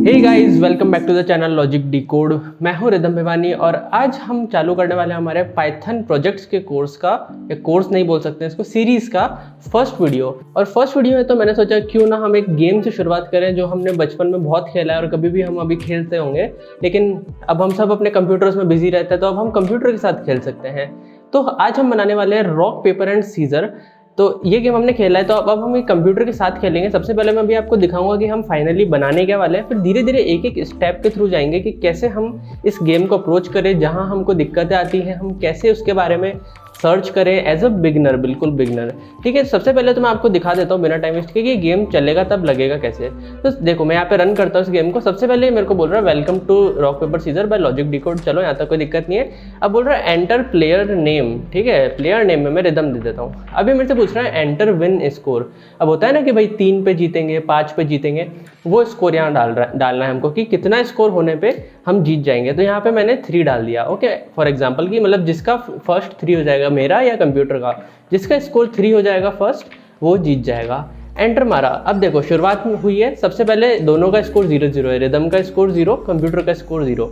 Hey guys, welcome back to the channel logic decode. मैं हूं rhythm Bhiwani और आज हम चालू करने वाले हैं हमारे पाइथन प्रोजेक्ट्स के कोर्स का, या कोर्स नहीं बोल सकते हैं इसको, सीरीज़ का फर्स्ट वीडियो। और फर्स्ट वीडियो है तो मैंने सोचा क्यों ना हम एक गेम से शुरुआत करें जो हमने बचपन में बहुत खेला है और कभी भी हम अभी खेलते होंगे, लेकिन अब हम सब अपने कंप्यूटर्स में बिजी रहते हैं तो अब हम कंप्यूटर के साथ खेल सकते हैं। तो आज हम बनाने वाले हैं रॉक पेपर एंड सीजर। तो ये गेम हमने खेला है तो अब हम एक कंप्यूटर के साथ खेलेंगे। सबसे पहले मैं अभी आपको दिखाऊंगा कि हम फाइनली बनाने क्या वाले हैं, फिर धीरे धीरे एक एक स्टेप के थ्रू जाएंगे कि कैसे हम इस गेम को अप्रोच करें, जहां हमको दिक्कतें आती हैं हम कैसे उसके बारे में सर्च करें एज अ बिगनर, बिल्कुल बिगनर। ठीक है, सबसे पहले तो मैं आपको दिखा देता हूँ बिना टाइम वेस्ट के कि ये गेम चलेगा तब लगेगा कैसे। तो देखो मैं यहाँ पे रन करता हूँ इस गेम को। सबसे पहले मेरे को बोल रहा है welcome to rock paper scissor by logic decode. चलो यहाँ तक कोई दिक्कत नहीं है। अब बोल रहा है एंटर प्लेयर नेम। ठीक है, प्लेयर नेम में मैं रिदम दे देता हूँ। अभी मेरे से पूछ रहा है एंटर विन स्कोर। अब होता है ना कि भाई 3 पे जीतेंगे, 5 पे जीतेंगे, वो स्कोर यहाँ डालना है हमको कि कितना स्कोर होने पे हम जीत जाएंगे। तो यहाँ पे मैंने 3 डाल दिया। ओके, फॉर एग्जांपल कि मतलब जिसका फर्स्ट 3 हो जाएगा, मेरा या कंप्यूटर का, जिसका स्कोर 3 हो जाएगा फर्स्ट, वो जीत जाएगा। एंटर मारा। अब देखो शुरुआत में हुई है, सबसे पहले दोनों का स्कोर 0-0 है। रिदम का स्कोर 0, कंप्यूटर का स्कोर 0।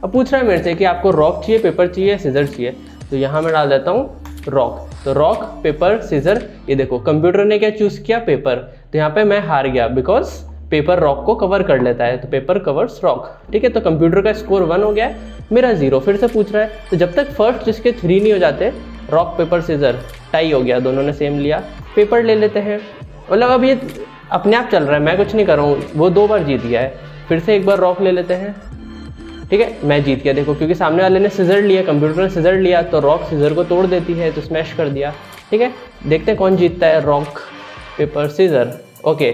अब पूछ रहा है मेरे से कि आपको रॉक चाहिए, पेपर चाहिए, सीजर चाहिए। तो यहाँ मैं डाल देता हूँ रॉक। तो रॉक पेपर सीजर। ये देखो कंप्यूटर ने क्या चूज किया, पेपर। तो यहाँ पे मैं हार गया बिकॉज पेपर रॉक को कवर कर लेता है, तो पेपर कवर्स रॉक। ठीक है, तो कंप्यूटर का स्कोर 1 हो गया, मेरा 0। फिर से पूछ रहा है, तो जब तक फर्स्ट जिसके 3 नहीं हो जाते, रॉक पेपर सीजर टाई हो गया, दोनों ने सेम लिया। पेपर ले लेते हैं, मतलब अब ये अपने आप चल रहा है, मैं कुछ नहीं कर रहा हूँ। वो 2 बार जीत गया है। फिर से एक बार रॉक ले लेते हैं। ठीक है, मैं जीत गया। देखो क्योंकि सामने वाले ने सीजर लिया, कंप्यूटर ने सीजर लिया, तो रॉक सीजर को तोड़ देती है, तो स्मैश कर दिया। ठीक है, देखते हैं कौन जीतता है, रॉक पेपर सीजर। ओके,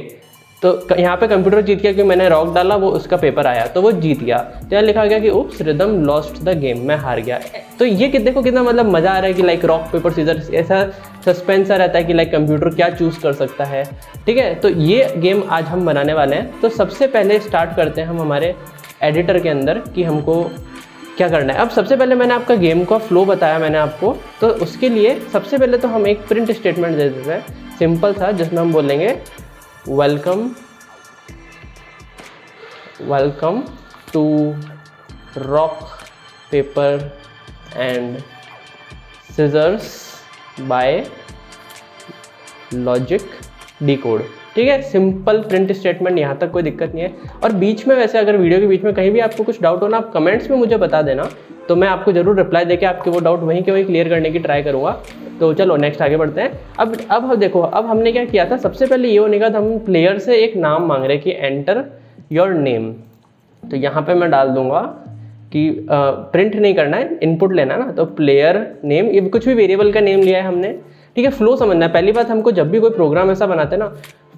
तो यहाँ पे कंप्यूटर जीत गया क्योंकि मैंने रॉक डाला, वो उसका पेपर आया तो वो जीत गया। तो यहाँ लिखा गया कि उप्स रिदम लॉस्ट द गेम, मैं हार गया। तो ये देखो कितना मतलब मज़ा आ रहा है कि लाइक रॉक पेपर सीजर, ऐसा सस्पेंस रहता है कि लाइक कंप्यूटर क्या चूज़ कर सकता है। ठीक है, तो ये गेम आज हम बनाने वाले हैं। तो सबसे पहले स्टार्ट करते हैं हम हमारे एडिटर के अंदर कि हमको क्या करना है। अब सबसे पहले मैंने आपका गेम का फ्लो बताया मैंने आपको, तो उसके लिए सबसे पहले तो हम एक प्रिंट स्टेटमेंट दे देते हैं, सिंपल सा, जिसमें हम बोलेंगे welcome to rock paper and scissors by logic decode. ठीक है, सिंपल प्रिंट स्टेटमेंट, यहाँ तक कोई दिक्कत नहीं है। और बीच में वैसे अगर वीडियो के बीच में कहीं भी आपको कुछ डाउट हो ना, आप कमेंट्स में मुझे बता देना, तो मैं आपको जरूर रिप्लाई देके आपके वो डाउट वहीं के वहीं क्लियर करने की ट्राई करूँगा। तो चलो नेक्स्ट आगे बढ़ते हैं। अब देखो, अब हमने क्या किया था, सबसे पहले ये होने का था, हम प्लेयर से एक नाम मांग रहे कि एंटर योर नेम। तो यहाँ पे मैं डाल दूंगा कि प्रिंट नहीं करना है, इनपुट लेना है ना, तो प्लेयर नेम, ये कुछ भी वेरिएबल का नेम लिया है हमने। ठीक है, फ्लो समझना है। पहली बात, हमको जब भी कोई प्रोग्राम ऐसा बनाते हैं ना,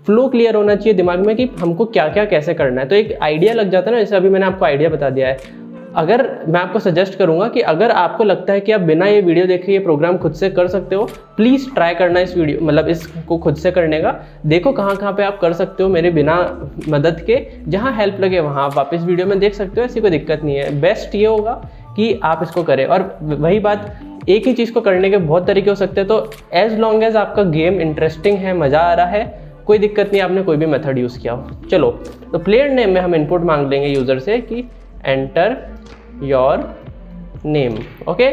फ्लो क्लियर होना चाहिए दिमाग में कि हमको क्या क्या कैसे करना है, तो एक आइडिया लग जाता है ना। जैसे अभी मैंने आपको आइडिया बता दिया है। अगर मैं आपको सजेस्ट करूंगा कि अगर आपको लगता है कि आप बिना ये वीडियो देखे ये प्रोग्राम खुद से कर सकते हो, प्लीज़ ट्राई करना इस वीडियो, मतलब इसको खुद से करने का। देखो कहाँ कहाँ पे आप कर सकते हो मेरे बिना मदद के, जहाँ हेल्प लगे वहाँ आप वापस वीडियो में देख सकते हो, ऐसी कोई दिक्कत नहीं है। बेस्ट ये होगा कि आप इसको करें। और वही बात, एक ही चीज़ को करने के बहुत तरीके हो सकते हैं, तो एज लॉन्ग एज आपका गेम इंटरेस्टिंग है, मज़ा आ रहा है, कोई दिक्कत नहीं, आपने कोई भी मेथड यूज़ किया हो। चलो, तो प्लेयर नेम में हम इनपुट मांग लेंगे यूज़र से कि एंटर योर नेम। ओके,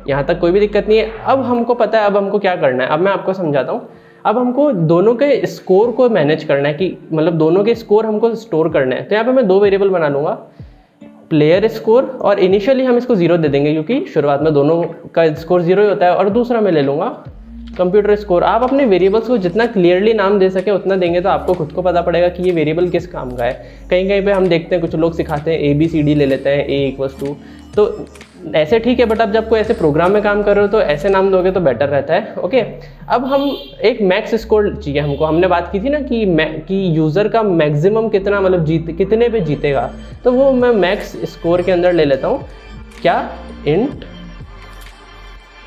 यहाँ तक कोई भी दिक्कत नहीं है। अब हमको पता है अब हमको क्या करना है, अब मैं आपको समझाता हूँ। अब हमको दोनों के स्कोर को मैनेज करना है कि मतलब दोनों के स्कोर हमको स्टोर करना है। तो यहाँ पे मैं 2 वेरिएबल बना लूँगा, प्लेयर स्कोर, और इनिशियली हम इसको 0 दे देंगे क्योंकि शुरुआत में दोनों का स्कोर 0 ही होता है। और दूसरा मैं ले लूँगा कंप्यूटर स्कोर। आप अपने वेरिएबल्स को जितना क्लियरली नाम दे सके उतना देंगे, तो आपको खुद को पता पड़ेगा कि ये वेरिएबल किस काम का है। कहीं कहीं पे हम देखते हैं कुछ लोग सिखाते हैं ABCD ले लेते हैं, A=2, तो ऐसे ठीक है, बट अब जब कोई ऐसे प्रोग्राम में काम कर रहे हो तो ऐसे नाम दोगे तो बेटर रहता है। ओके, अब हम एक मैक्स स्कोर चाहिए हमको। हमने बात की थी ना कि यूज़र का मैक्सिमम कितना, मतलब कितने पे जीतेगा, तो वो मैं मैक्स स्कोर के अंदर ले लेता हूँ। क्या, इंट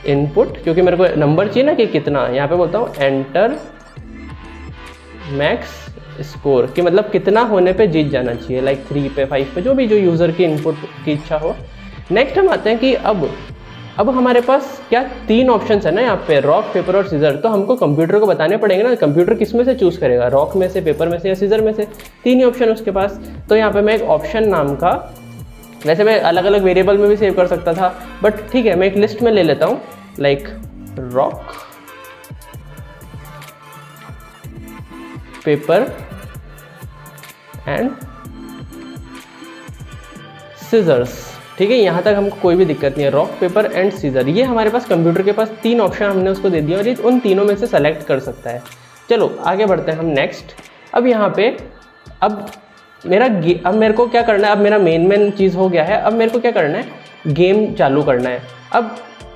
इनपुट, क्योंकि मेरे को नंबर चाहिए ना कि कितना, यहाँ पे बोलता हूँ एंटर मैक्स स्कोर, कि मतलब कितना होने पे जीत जाना चाहिए, लाइक 3 पे, 5 पे, जो यूज़र की इनपुट की इच्छा हो। नेक्स्ट हम आते हैं कि अब अब हमारे पास क्या 3 ऑप्शंस है ना यहाँ पे, रॉक, पेपर और सीजर। तो हमको कंप्यूटर को बताने पड़ेंगे ना, कंप्यूटर किस में से चूज़ करेगा, रॉक में से, पेपर में से या सीजर में से। 3 ही ऑप्शन उसके पास। तो यहाँ पे मैं एक ऑप्शन नाम का, वैसे मैं अलग अलग वेरिएबल में भी सेव कर सकता था, बट ठीक है मैं एक लिस्ट में ले लेता हूँ, like rock, paper and scissors. ठीक है, यहाँ तक हमको कोई भी दिक्कत नहीं है, रॉक, पेपर एंड सीजर। ये हमारे पास कंप्यूटर के पास 3 ऑप्शन हमने उसको दे दिया और ये उन तीनों में से सेलेक्ट कर सकता है। चलो आगे बढ़ते हैं हम नेक्स्ट। अब यहाँ पे अब मेरे को क्या करना है, अब मेरा मेन चीज़ हो गया है। अब मेरे को क्या करना है, गेम चालू करना है। अब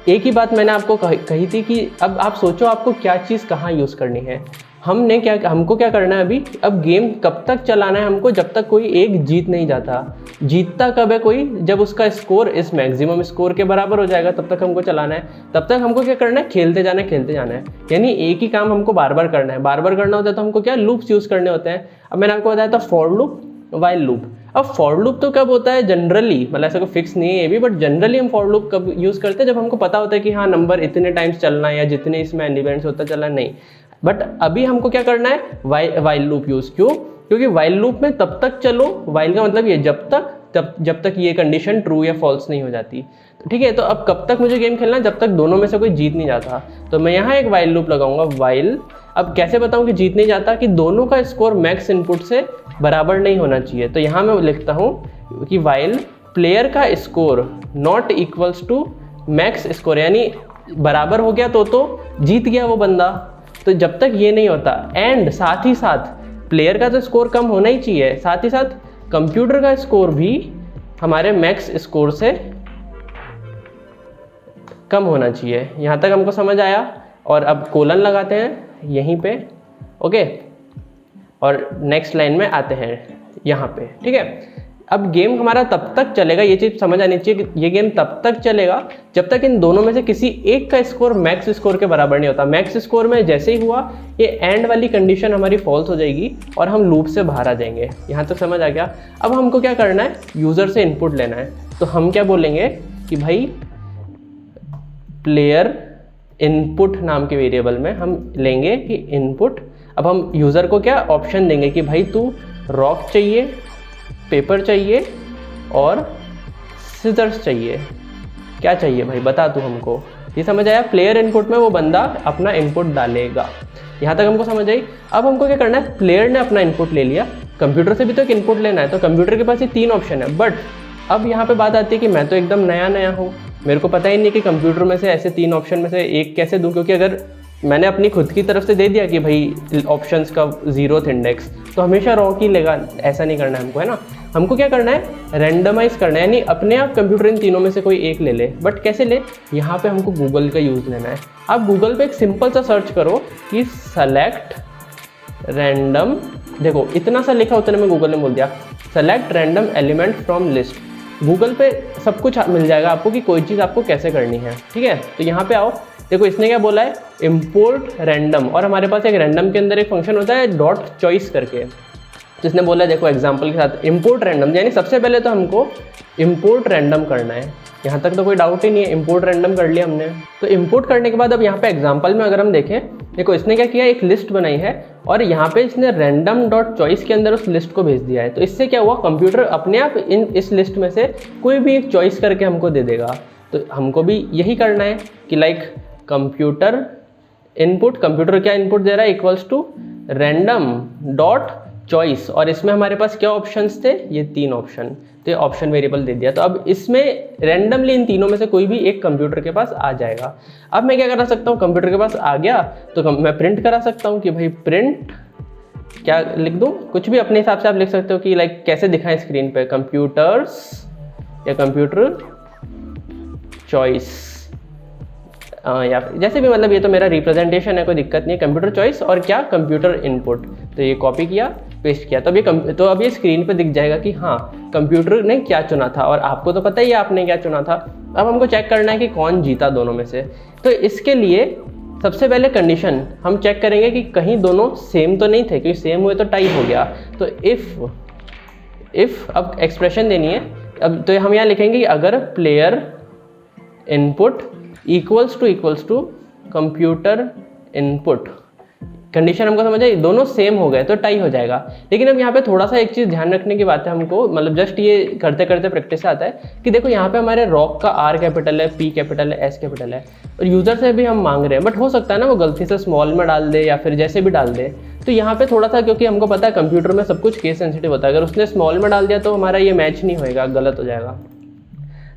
एक ही बात मैंने आपको कही थी कि अब आप सोचो आपको क्या चीज़ कहाँ यूज़ करनी है। हमको क्या करना है अभी, अब गेम कब तक चलाना है हमको, जब तक कोई एक जीत नहीं जाता। जीतता कब है कोई, जब उसका स्कोर इस मैक्सिमम स्कोर के बराबर हो जाएगा, तब तक हमको चलाना है। तब तक हमको क्या करना है, खेलते जाना है। यानी एक ही काम हमको बार बार करना है। बार बार करना होता है तो हमको क्या लूप्स यूज़ करने होते हैं। अब मैंने आपको बताया था फॉर लूप, वाइल लूप। अब फॉर लूप तो कब होता है जनरली, मतलब ऐसा कोई फिक्स नहीं है ये भी, बट जनरली हम फॉर लूप कब यूज़ करते हैं, जब हमको पता होता है कि हाँ नंबर इतने टाइम्स चलना है या जितने इसमें एलिमेंट्स होता चलना नहीं। बट अभी हमको क्या करना है, वाइल लूप यूज़। क्यों? क्योंकि वाइल लूप में तब तक चलो, वाइल का मतलब ये जब तक ये कंडीशन ट्रू या फॉल्स नहीं हो जाती। तो ठीक है, तो अब कब तक मुझे गेम खेलना है, जब तक दोनों में से कोई जीत नहीं जाता। तो मैं यहाँ एक वाइल लूप लगाऊंगा, वाइल। अब कैसे बताऊँ कि जीत नहीं जाता, कि दोनों का स्कोर मैक्स इनपुट से बराबर नहीं होना चाहिए। तो यहाँ मैं लिखता हूँ कि वाइल प्लेयर का score not equals to max score, यानी बराबर हो गया तो जीत गया वो बंदा। तो जब तक ये नहीं होता, एंड साथ ही साथ प्लेयर का तो स्कोर कम होना ही चाहिए, साथ ही साथ कंप्यूटर का स्कोर भी हमारे मैक्स स्कोर से कम होना चाहिए। यहाँ तक हमको समझ आया। और अब कोलन लगाते हैं यहीं पे, ओके, और नेक्स्ट लाइन में आते हैं यहाँ पे। ठीक है, अब गेम हमारा तब तक चलेगा, ये चीज़ समझ आनी चाहिए कि ये गेम तब तक चलेगा जब तक इन दोनों में से किसी एक का स्कोर मैक्स स्कोर के बराबर नहीं होता। मैक्स स्कोर में जैसे ही हुआ, ये एंड वाली कंडीशन हमारी फॉल्स हो जाएगी और हम लूप से बाहर आ जाएंगे। यहाँ तक समझ आ गया। अब हमको क्या करना है, यूज़र से इनपुट लेना है। तो हम क्या बोलेंगे कि भाई प्लेयर इनपुट नाम के वेरिएबल में हम लेंगे कि इनपुट। अब हम यूज़र को क्या ऑप्शन देंगे कि भाई तू रॉक चाहिए, पेपर चाहिए और सीजर्स चाहिए, क्या चाहिए भाई बता तू हमको। ये समझ आया? प्लेयर इनपुट में वो बंदा अपना इनपुट डालेगा। यहाँ तक हमको समझ आई। अब हमको क्या करना है, प्लेयर ने अपना इनपुट ले लिया, कंप्यूटर से भी तो एक इनपुट लेना है। तो कंप्यूटर के पास ये 3 ऑप्शन है। बट अब यहाँ पे बात आती है कि मैं तो एकदम नया हूँ, मेरे को पता ही नहीं कि कंप्यूटर में से ऐसे 3 ऑप्शन में से एक कैसे दूँ। क्योंकि अगर मैंने अपनी खुद की तरफ से दे दिया कि भाई ऑप्शंस का 0th इंडेक्स, तो हमेशा रॉक ही लेगा। ऐसा नहीं करना है हमको, है ना। हमको क्या करना है, रेंडमाइज करना है, यानी अपने आप कंप्यूटर इन तीनों में से कोई एक ले ले। बट कैसे ले, यहाँ पे हमको गूगल का यूज़ लेना है। आप गूगल पे एक सिंपल सा सर्च करो कि सेलेक्ट रैंडम, देखो इतना सा लिखा उतने में गूगल ने बोल दिया select random element from list. Google पे सब कुछ मिल जाएगा आपको कि कोई चीज़ आपको कैसे करनी है। ठीक है, तो यहाँ पे आओ, देखो इसने क्या बोला है, इम्पोर्ट रैंडम। और हमारे पास एक रैंडम के अंदर एक फंक्शन होता है डॉट चॉइस करके। तो इसने बोला है, देखो एग्जांपल के साथ इम्पोर्ट रैंडम, यानी सबसे पहले तो हमको इम्पोर्ट रैंडम करना है। यहाँ तक तो कोई डाउट ही नहीं है, इम्पोर्ट रैंडम कर लिया हमने। तो इम्पोर्ट करने के बाद अब यहाँ पे एग्जांपल में अगर हम देखें, देखो इसने क्या किया, एक लिस्ट बनाई है और यहाँ पे इसने रैंडम डॉट चॉइस के अंदर उस लिस्ट को भेज दिया है। तो इससे क्या हुआ, कंप्यूटर अपने आप इस लिस्ट में से कोई भी एक चॉइस करके हमको दे देगा। तो हमको भी यही करना है कि लाइक कंप्यूटर इनपुट, कंप्यूटर क्या इनपुट दे रहा है, equals to random dot choice. और इसमें हमारे पास क्या ऑप्शंस थे, ये 3 ऑप्शन, तो ये ऑप्शन वेरिएबल दे दिया। तो अब इसमें रैंडमली इन तीनों में से कोई भी एक कंप्यूटर के पास आ जाएगा। अब मैं क्या करा सकता हूँ, कंप्यूटर के पास आ गया तो मैं प्रिंट करा सकता हूँ कि भाई प्रिंट क्या लिख दूँ, कुछ भी अपने हिसाब से आप लिख सकते हो कि लाइक कैसे दिखाएं स्क्रीन पे, कंप्यूटर्स या कंप्यूटर चॉइस, या जैसे भी, मतलब ये तो मेरा रिप्रेजेंटेशन है, कोई दिक्कत नहीं है। कंप्यूटर चॉइस और क्या, कंप्यूटर इनपुट। तो ये कॉपी किया, पेस्ट किया, तो अब ये स्क्रीन पे दिख जाएगा कि हाँ कंप्यूटर ने क्या चुना था। और आपको तो पता ही है आपने क्या चुना था। अब हमको चेक करना है कि कौन जीता दोनों में से। तो इसके लिए सबसे पहले कंडीशन हम चेक करेंगे कि कहीं दोनों सेम तो नहीं थे, क्योंकि सेम हुए तो टाई हो गया। तो इफ़ अब एक्सप्रेशन देनी है। अब तो हम यहाँ लिखेंगे कि अगर player input equals to computer input. Condition हमको समझ आई, दोनों सेम हो गए तो टाई हो जाएगा। लेकिन अब यहाँ पे थोड़ा सा एक चीज़ ध्यान रखने की बात है हमको, मतलब जस्ट ये करते करते प्रैक्टिस से आता है कि देखो यहाँ पे हमारे रॉक का R कैपिटल है, P कैपिटल है, S कैपिटल है, और यूज़र से भी हम मांग रहे हैं, बट हो सकता है ना वो गलती से स्मॉल में डाल दे या फिर जैसे भी डाल दे। तो यहाँ पे थोड़ा सा, क्योंकि हमको पता है कंप्यूटर में सब कुछ केस सेंसिटिव होता है, अगर उसने स्मॉल में डाल दिया तो हमारा ये मैच नहीं होएगा, गलत हो जाएगा।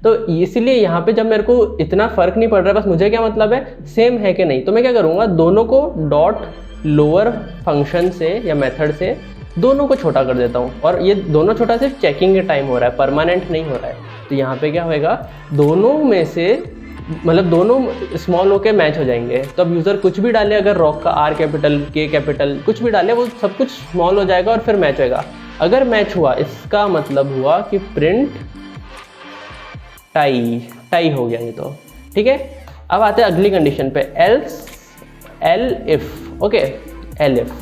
तो इसीलिए यहाँ पे जब मेरे को इतना फर्क नहीं पड़ रहा है, बस मुझे क्या मतलब है सेम है कि नहीं, तो मैं क्या करूँगा, दोनों को डॉट लोअर फंक्शन से या मेथड से दोनों को छोटा कर देता हूँ। और ये दोनों छोटा सिर्फ चेकिंग के टाइम हो रहा है, परमानेंट नहीं हो रहा है। तो यहाँ पे क्या होएगा, दोनों में से मतलब दोनों स्मॉल होके मैच हो जाएंगे। तो अब यूज़र कुछ भी डाले, अगर रॉक का R कैपिटल, K कैपिटल कुछ भी डाले, वो सब कुछ स्मॉल हो जाएगा और फिर मैच होएगा। अगर मैच हुआ इसका मतलब हुआ कि प्रिंट टाई हो गया ये तो, ठीक है। अब आते हैं अगली कंडीशन पे, एलिफ, ओके, एलिफ।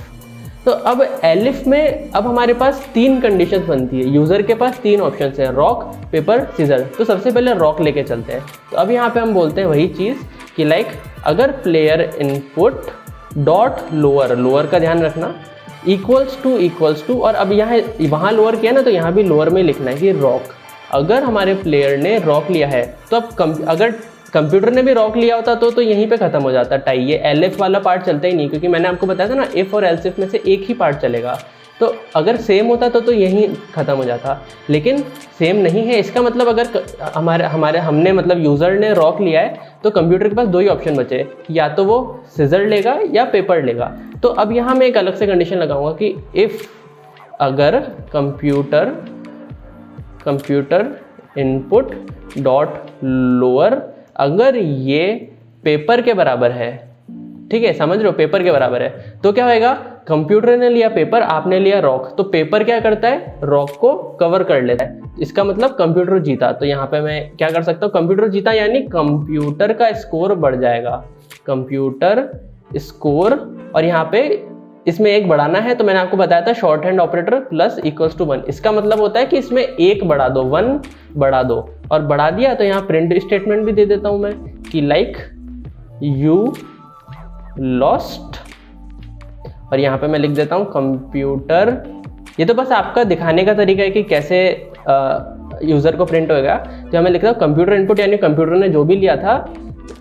तो अब एलिफ में अब हमारे पास 3 कंडीशंस बनती है, यूज़र के पास 3 ऑप्शंस है, रॉक, पेपर, सीजर। तो सबसे पहले रॉक लेके चलते हैं। तो अब यहाँ पे हम बोलते हैं वही चीज़ कि लाइक अगर प्लेयर इनपुट डॉट लोअर का ध्यान रखना, इक्वल्स टू, और अब यहाँ वहाँ लोअर किया ना, तो यहाँ भी लोअर में लिखना है कि रॉक। अगर हमारे प्लेयर ने रॉक लिया है तो अब अगर कंप्यूटर ने भी रॉक लिया होता तो यहीं पे खत्म हो जाता टाई। ये एलिफ वाला पार्ट चलता ही नहीं, क्योंकि मैंने आपको बताया था ना इफ और एल्स इफ में से एक ही पार्ट चलेगा। तो अगर सेम होता तो यहीं खत्म हो जाता, लेकिन सेम नहीं है। इसका मतलब अगर हमने मतलब यूज़र ने रॉक लिया है तो कंप्यूटर के पास 2 ही ऑप्शन बचे, या तो वो सीजर लेगा या पेपर लेगा। तो अब यहाँ मैं एक अलग से कंडीशन लगाऊंगा कि इफ़ अगर कंप्यूटर इनपुट डॉट लोअर अगर ये पेपर के बराबर है, ठीक है, समझ रहे हो, पेपर के बराबर है, तो क्या होएगा, कंप्यूटर ने लिया पेपर, आपने लिया रॉक, तो पेपर क्या करता है, रॉक को कवर कर लेता है। इसका मतलब कंप्यूटर जीता। तो यहाँ पे मैं क्या कर सकता हूँ, कंप्यूटर जीता यानी कंप्यूटर का स्कोर बढ़ जाएगा, कंप्यूटर स्कोर। और यहाँ पे इसमें एक बढ़ाना है, तो मैंने आपको बताया था short hand operator plus equals to 1। इसका मतलब होता है कि इसमें 1 बढ़ा दो, 1 बढ़ा दो, और बढ़ा दिया तो यहाँ प्रिंट स्टेटमेंट भी दे देता हूँ मैं कि लाइक यू लॉस्ट, और यहाँ पे मैं लिख देता हूँ कंप्यूटर। ये तो बस आपका दिखाने का तरीका है कि कैसे यूज़र को प्रिंट होएगा। तो मैं लिखता हूँ कंप्यूटर इनपुट यानी कंप्यूटर ने जो भी लिया था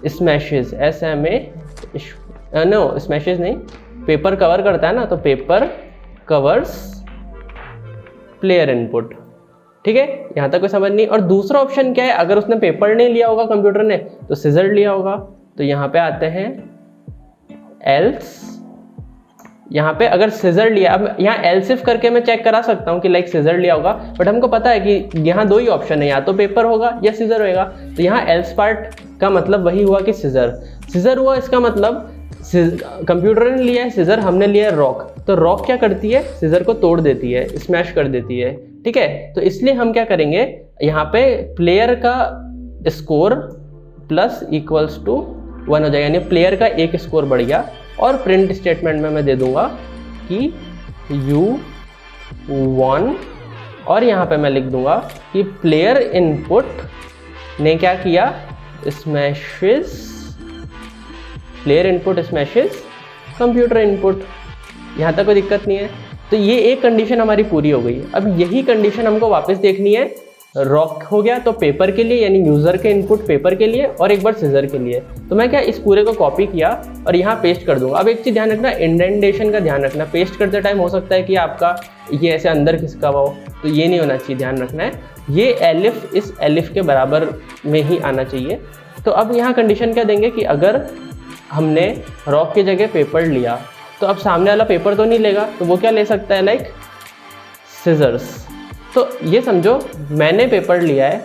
स्मैशेस, स्मैशेस नहीं, पेपर कवर करता है ना, तो पेपर कवर्स प्लेयर इनपुट, ठीक है, यहाँ तक कोई समझ नहीं। और दूसरा ऑप्शन क्या है, अगर उसने पेपर नहीं लिया होगा कंप्यूटर ने तो सीजर लिया होगा। तो यहाँ पे आते हैं एल्स, यहाँ पे अगर सीजर लिया, अब यहाँ एल्स इफ करके मैं चेक करा सकता हूँ कि लाइक सीजर लिया होगा, बट हमको पता है कि यहाँ 2 ही ऑप्शन है, या तो पेपर होगा या सीजर होएगा। तो यहाँ एल्स पार्ट का मतलब वही हुआ कि सीजर हुआ। इसका मतलब कंप्यूटर ने लिया है सीजर, हमने लिया है रॉक, तो रॉक क्या करती है, सीजर को तोड़ देती है, स्मैश कर देती है, ठीक है। तो इसलिए हम क्या करेंगे, यहाँ पे प्लेयर का स्कोर प्लस इक्वल्स टू 1 हो जाएगा, यानी प्लेयर का 1 स्कोर बढ़ गया। और प्रिंट स्टेटमेंट में मैं दे दूंगा कि यू वॉन, और यहाँ पे मैं लिख दूंगा कि प्लेयर इनपुट ने क्या किया, smashes, player input smashes computer input. यहाँ तक कोई दिक्कत नहीं है। तो ये एक कंडीशन हमारी पूरी हो गई। अब यही कंडीशन हमको वापस देखनी है, रॉक हो गया तो पेपर के लिए, यानी यूज़र के इनपुट पेपर के लिए, और एक बार सीजर के लिए। तो मैं क्या इस पूरे को कॉपी किया और यहाँ पेस्ट कर दूंगा। अब एक चीज़ ध्यान रखना, इंडेंटेशन का ध्यान रखना, पेस्ट करते टाइम हो सकता है कि आपका ये ऐसे अंदर खिसका हुआ हो, तो ये नहीं होना चाहिए, ध्यान रखना है। ये एलिफ इस एलिफ के बराबर में ही आना चाहिए। तो अब यहाँ कंडीशन क्या देंगे कि अगर हमने रॉक की जगह पेपर लिया, तो अब सामने वाला पेपर तो नहीं लेगा, तो वो क्या ले सकता है, लाइक सीजर्स। तो ये समझो मैंने पेपर लिया है,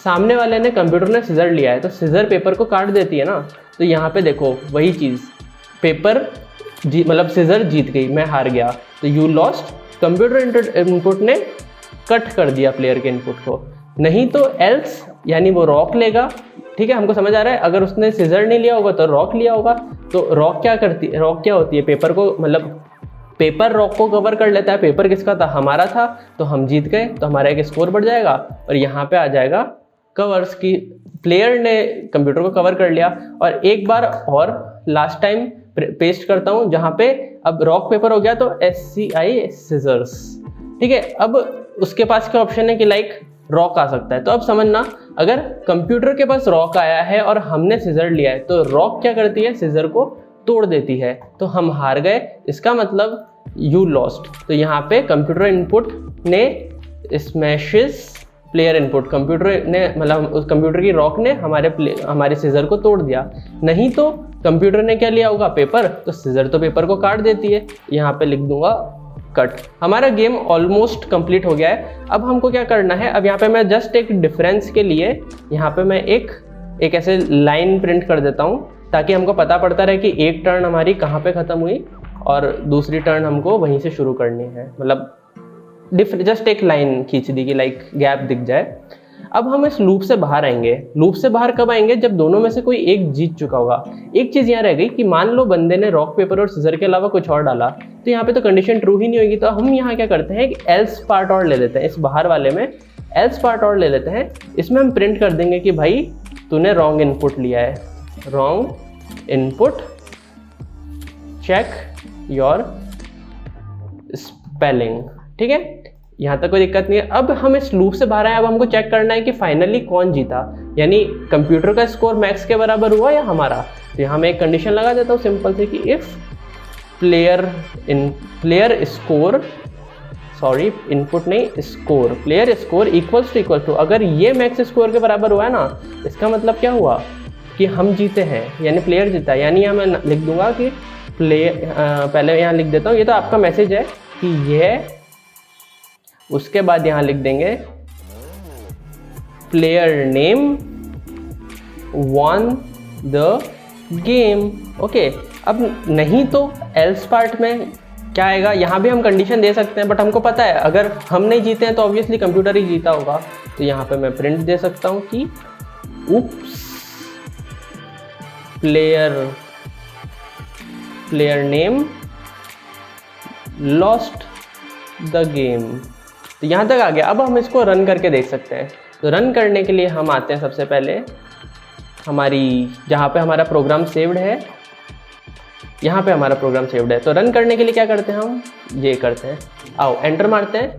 सामने वाले ने कंप्यूटर ने सीजर लिया है, तो सीजर पेपर को काट देती है ना। तो यहाँ पे देखो वही चीज़, पेपर मतलब सीजर जीत गई, मैं हार गया, तो यू लॉस्ट, कंप्यूटर इनपुट ने कट कर दिया प्लेयर के इनपुट को। नहीं तो एल्स, यानी वो रॉक लेगा, ठीक है, हमको समझ आ रहा है। अगर उसने सीजर नहीं लिया होगा तो रॉक लिया होगा। तो रॉक क्या करती है, रॉक क्या होती है, पेपर को, मतलब पेपर रॉक को कवर कर लेता है। पेपर किसका था, हमारा था, तो हम जीत गए, तो हमारा एक स्कोर बढ़ जाएगा। और यहाँ पे आ जाएगा कवर्स की प्लेयर ने कंप्यूटर को कवर कर लिया। और एक बार और लास्ट टाइम पेस्ट करता हूँ जहाँ पे अब रॉक पेपर हो गया तो SCI सिजर्स। ठीक है, अब उसके पास क्या ऑप्शन है कि लाइक रॉक आ सकता है। तो अब समझना, अगर कंप्यूटर के पास रॉक आया है और हमने सिजर लिया है तो रॉक क्या करती है, सिजर को तोड़ देती है, तो हम हार गए। इसका मतलब यू लॉस्ट। तो यहाँ पे कंप्यूटर इनपुट ने स्मैशेस प्लेयर इनपुट, कंप्यूटर ने मतलब उस कंप्यूटर की रॉक ने हमारे सिजर को तोड़ दिया। नहीं तो कंप्यूटर ने क्या लिया होगा, पेपर, तो सिजर तो पेपर को काट देती है। यहाँ पे लिख दूंगा कट। हमारा गेम ऑलमोस्ट कंप्लीट हो गया है। अब हमको क्या करना है, अब यहाँ पे मैं जस्ट एक डिफरेंस के लिए यहाँ पे मैं एक ऐसे लाइन प्रिंट कर देता हूँ ताकि हमको पता पड़ता रहे कि एक टर्न हमारी कहाँ पे ख़त्म हुई और दूसरी टर्न हमको वहीं से शुरू करनी है। मतलब जस्ट एक लाइन खींच दी कि लाइक गैप दिख जाए। अब हम इस लूप से बाहर आएंगे। लूप से बाहर कब आएंगे, जब दोनों में से कोई एक जीत चुका होगा। एक चीज़ यहाँ रह गई कि मान लो बंदे ने रॉक पेपर और सिजर के अलावा कुछ और डाला, तो यहाँ पे तो कंडीशन ट्रू ही नहीं होगी। तो हम यहाँ क्या करते हैं कि एल्स पार्ट और ले लेते हैं। इस बाहर वाले में एल्स पार्ट और ले लेते हैं। इसमें हम प्रिंट कर देंगे कि भाई तूने रॉन्ग इनपुट लिया है, wrong input, check your spelling. ठीक है, यहाँ तक कोई दिक्कत नहीं है। अब हम इस लूप से बाहर आए। अब हमको चेक करना है कि फाइनली कौन जीता, यानी कंप्यूटर का स्कोर मैक्स के बराबर हुआ या हमारा। तो यहाँ मैं एक कंडीशन लगा देता हूँ सिंपल से कि if player score, sorry input नहीं score, player score equal to, अगर ये मैक्स स्कोर के बराबर हुआ है ना, इसका मतलब क्या हुआ कि हम जीते हैं, यानी प्लेयर जीता है। यानी यहाँ मैं लिख दूंगा कि पहले यहाँ लिख देता हूँ, ये तो आपका मैसेज है कि यह, उसके बाद यहाँ लिख देंगे player name won the game. Okay, अब नहीं तो एल्स पार्ट में क्या आएगा, यहाँ भी हम कंडीशन दे सकते हैं, बट हमको पता है अगर हम नहीं जीते हैं तो ऑब्वियसली कंप्यूटर ही जीता होगा। तो यहाँ पे मैं प्रिंट दे सकता हूँ कि oops player name lost the game. तो यहाँ तक आ गया। अब हम इसको रन करके देख सकते हैं। तो रन करने के लिए हम आते हैं सबसे पहले हमारी जहाँ पे हमारा प्रोग्राम सेव्ड है, यहाँ पे हमारा प्रोग्राम सेव्ड है। तो रन करने के लिए क्या करते हैं, हम ये करते हैं, आओ एंटर मारते हैं,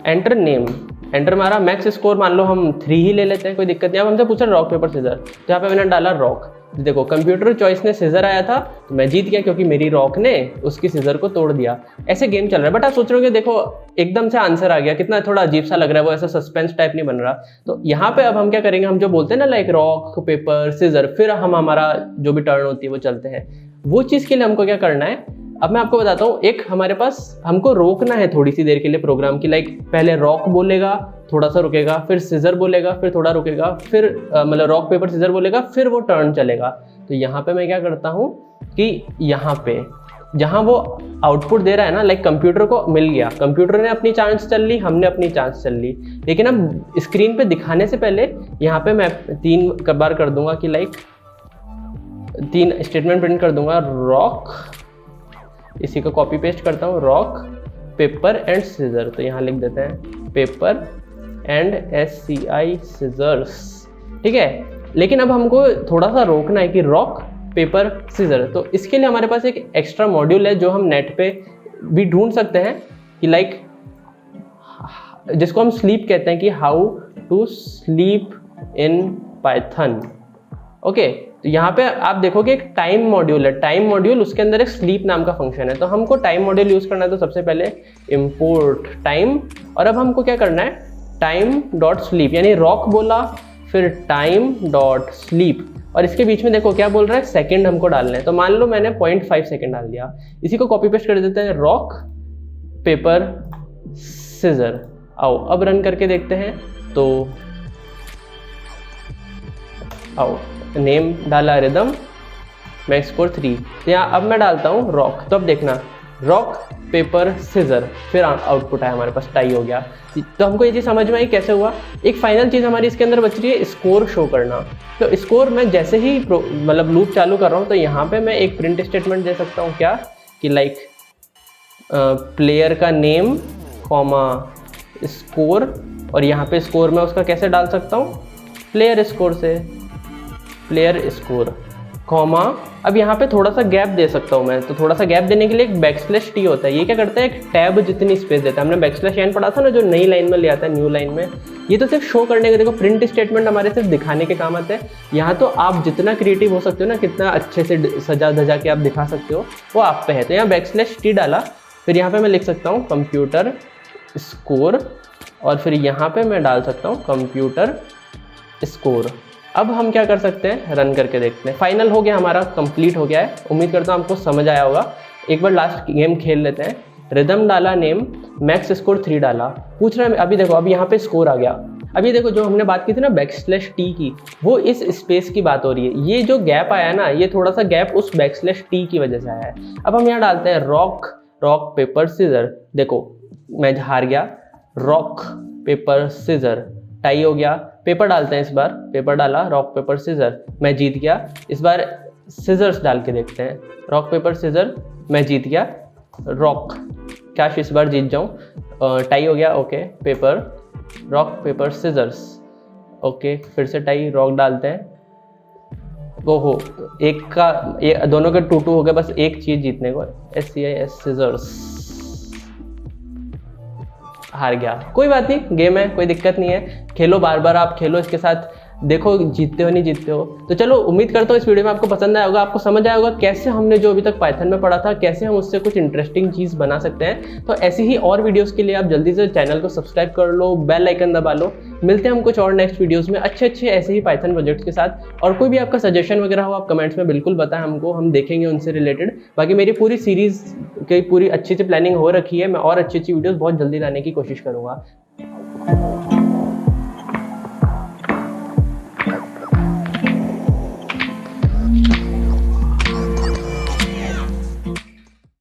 एंटर नेम, एंटर मारा, मैक्स स्कोर मान लो हम 3 ही ले लेते हैं, कोई दिक्कत नहीं। अब हमसे पूछा रॉक पेपर सिजर, तो यहाँ पे मैंने डाला रॉक। देखो कंप्यूटर चॉइस ने सिजर आया था तो मैं जीत गया क्योंकि मेरी रॉक ने उसकी सिजर को तोड़ दिया। ऐसे गेम चल रहा है। बट आप सोच रहे हो कि देखो एकदम से आंसर आ गया, कितना थोड़ा अजीब सा लग रहा है, वो ऐसा सस्पेंस टाइप नहीं बन रहा। तो यहाँ पे अब हम क्या करेंगे, हम जो बोलते हैं ना लाइक रॉक पेपर सिजर, फिर हम हमारा जो भी टर्न होती है वो चलते हैं। वो चीज़ के लिए हमको क्या करना है, अब मैं आपको बताता हूँ। एक हमारे पास हमको रोकना है थोड़ी सी देर के लिए प्रोग्राम की, लाइक पहले रॉक बोलेगा, थोड़ा सा रुकेगा, फिर सिजर बोलेगा, फिर थोड़ा रुकेगा, फिर मतलब रॉक पेपर सिजर बोलेगा, फिर वो टर्न चलेगा। तो यहाँ पे मैं क्या करता हूँ कि यहाँ पे जहाँ वो आउटपुट दे रहा है ना, लाइक कंप्यूटर को मिल गया, कंप्यूटर ने अपनी चांस चल ली, हमने अपनी चांस चल ली। लेकिन अब स्क्रीन पे दिखाने से पहले यहाँ पे मैं 3 बार कर दूंगा कि लाइक 3 स्टेटमेंट प्रिंट कर दूंगा, रॉक, इसी को कॉपी पेस्ट करता हूँ, रॉक पेपर एंड सिजर। तो यहाँ लिख देते हैं पेपर एंड SCI सिजर्स। ठीक है, लेकिन अब हमको थोड़ा सा रोकना है कि रॉक पेपर सिजर। तो इसके लिए हमारे पास एक एक्स्ट्रा मॉड्यूल है जो हम नेट पे भी ढूंढ सकते हैं कि लाइक जिसको हम स्लीप कहते हैं कि how to sleep in python. Okay, तो यहाँ पे आप देखोगे एक टाइम मॉड्यूल है, टाइम मॉड्यूल, उसके अंदर एक स्लीप नाम का फंक्शन है। तो हमको टाइम मॉड्यूल यूज करना है। तो सबसे पहले इंपोर्ट टाइम, और अब हमको क्या करना है, टाइम डॉट स्लीप, यानी रॉक बोला फिर टाइम डॉट स्लीप, और इसके बीच में देखो क्या बोल रहा है, सेकंड हमको डालना है। तो मान लो मैंने 0.5 सेकंड डाल दिया। इसी को कॉपी पेस्ट कर देते हैं, रॉक पेपर सिजर। आओ अब रन करके देखते हैं। तो आओ नेम डाला रिदम, मैक्स स्कोर 3। तो यहाँ अब मैं डालता हूँ रॉक। तो अब देखना रॉक पेपर सिजर, फिर आउटपुट आया हमारे पास, टाई हो गया। तो हमको ये चीज़ समझ में आई कैसे हुआ। एक फाइनल चीज़ हमारी इसके अंदर बच रही है, स्कोर शो करना। तो स्कोर मैं जैसे ही मतलब लूप चालू कर रहा हूँ तो यहाँ पे मैं एक प्रिंट स्टेटमेंट दे सकता हूँ, क्या कि लाइक प्लेयर का नेम कॉमा स्कोर, और यहाँ पे स्कोर मैं उसका कैसे डाल सकता हूँ, प्लेयर स्कोर से प्लेयर स्कोर कॉमा, अब यहाँ पे थोड़ा सा गैप दे सकता हूँ मैं, तो थोड़ा सा गैप देने के लिए एक बैकस्लैश टी होता है। ये क्या करता है, एक टैब जितनी स्पेस देता है। हमने बैकस्लैश एन पढ़ा था ना, जो नई लाइन में ले आता है न्यू लाइन में। ये तो सिर्फ शो करने के, देखो प्रिंट स्टेटमेंट हमारे सिर्फ दिखाने के काम आते हैं। यहाँ तो आप जितना क्रिएटिव हो सकते हो ना, कितना अच्छे से सजा धजा के आप दिखा सकते हो, वो आप पे है। तो यहाँ बैकस्लैश टी डाला, फिर यहाँ पे मैं लिख सकता हूँ कंप्यूटर स्कोर, और फिर यहाँ पे मैं डाल सकता हूँ कंप्यूटर स्कोर। अब हम क्या कर सकते हैं, रन करके देखते हैं। फाइनल हो गया हमारा, कंप्लीट हो गया है। उम्मीद करता हूँ आपको समझ आया होगा। एक बार लास्ट गेम खेल लेते हैं। रिदम डाला, नेम, मैक्स स्कोर 3 डाला, पूछ रहा है अभी देखो, अभी यहाँ पे स्कोर आ गया। अभी देखो जो हमने बात की थी ना बैकस्लैश टी की, वो इस स्पेस की बात हो रही है। ये जो गैप आया ना, ये थोड़ा सा गैप उस बैकस्लैश टी की वजह से आया है। अब हम यहाँ डालते हैं रॉक पेपर सीजर। देखो मैं हार गया, रॉक पेपर सीजर, टाई हो गया। पेपर डालते हैं इस बार, पेपर डाला, रॉक पेपर सीजर, मैं जीत गया। इस बार सीजर्स डाल के देखते हैं, रॉक पेपर सीजर, मैं जीत गया। रॉक, काश इस बार जीत जाऊं। टाई हो गया, okay. Paper, rock paper scissors, okay, फिर से टाई, रॉक डालते हैं। वो हो एक का, दोनों के 2-2 हो गए, बस एक चीज जीतने को, SCIS सीजर्स, हार गया। कोई बात नहीं, गेम है, कोई दिक्कत नहीं है। खेलो, बार बार आप खेलो इसके साथ, देखो जीतते हो नहीं जीतते हो। तो चलो, उम्मीद करता हूँ इस वीडियो में आपको पसंद आया होगा, आपको समझ आया होगा कैसे हमने जो अभी तक पाइथन में पढ़ा था, कैसे हम उससे कुछ इंटरेस्टिंग चीज़ बना सकते हैं। तो ऐसी ही और वीडियोस के लिए आप जल्दी से चैनल को सब्सक्राइब कर लो, बेल आइकन दबा लो। मिलते हैं हम कुछ और नेक्स्ट वीडियोज़ में अच्छे ऐसे ही पाइथन प्रोजेक्ट्स के साथ। और कोई भी आपका सजेशन वगैरह हो, आप कमेंट्स में बिल्कुल बताएं हमको, हम देखेंगे उनसे रिलेटेड। बाकी मेरी पूरी सीरीज़ की पूरी अच्छी सी प्लानिंग हो रखी है, मैं और अच्छी वीडियोज़ बहुत जल्दी लाने की कोशिश करूँगा।